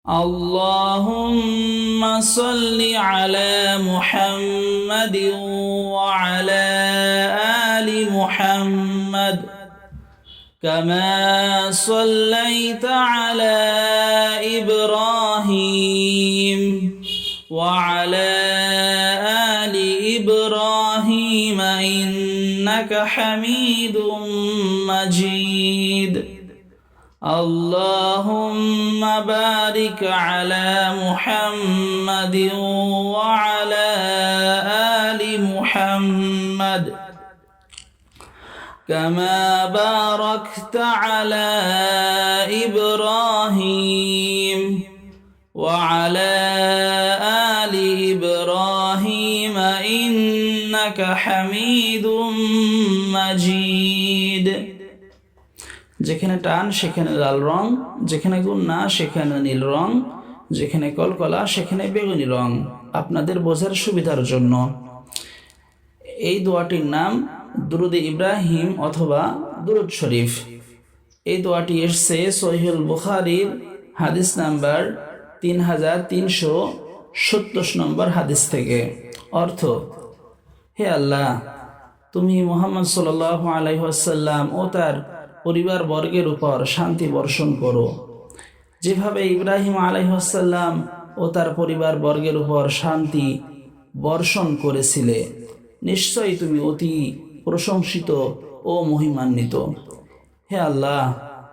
اللهم صل على محمد وعلى آل محمد كما صليت على إبراهيم وعلى آل إبراهيم إنك حميد مجيد اللهم بارك على محمد وعلى آل محمد كما باركت على إبراهيم وعلى آل إبراهيم إنك حميد مجيد যেখানে টান সেখানে লাল রং, যেখানে গুন্না সেখানে নীল রং, যেখানে কলকলা সেখানে বেগুনি রং। আপনাদের বোঝার সুবিধার জন্য এই দোয়াটির নাম দুরুদ ইব্রাহিম অথবা দুরুদ শরীফ। এই দোয়াটি এসেছে সহিহুল বুখারীর হাদিস নাম্বার 3370 নম্বর হাদিস থেকে। অর্থ: হে আল্লাহ, তুমি মুহাম্মদ সাল্লাল্লাহু আলাইহি ওয়াসাল্লাম ও তার পরিবার বর্গের উপর শান্তি বর্ষণ করো, যেভাবে ইব্রাহিম আলাইহিস সালাম ও তার পরিবার বর্গের উপর শান্তি বর্ষণ করেছিলে। নিশ্চয়ই তুমি অতি প্রশংসিত ও মহিমান্বিত। হে আল্লাহ,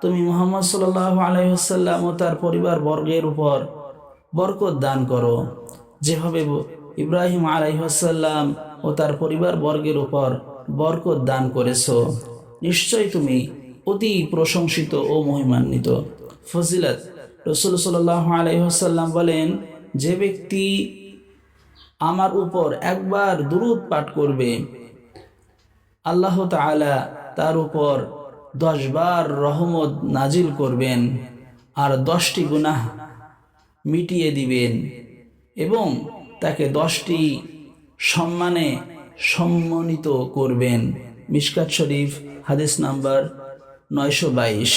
তুমি মুহাম্মদ সাল্লাল্লাহু আলাইহি ওয়াসাল্লাম ও তার পরিবার বর্গের উপর বরকত দান করো, যেভাবে ইব্রাহিম আলাইহিস সালাম ও তার পরিবার বর্গের উপর বরকত দান করেছো। নিশ্চয়ই তুমি অতি প্রশংসিত ও মহিমান্বিত। ফজিলত: রাসূল সাল্লাল্লাহু আলাইহি ওয়াসাল্লাম বলেন, যে ব্যক্তি আমার উপর একবার দুরূদ পাঠ করবে, আল্লাহ তাআলা তার উপর 10 বার রহমত নাজিল করবেন আর 10টি গুনাহ মিটিয়ে দিবেন এবং তাকে 10টি সম্মানে সম্মানিত করবেন। মিশকাত শরীফ হাদিস নাম্বার 922।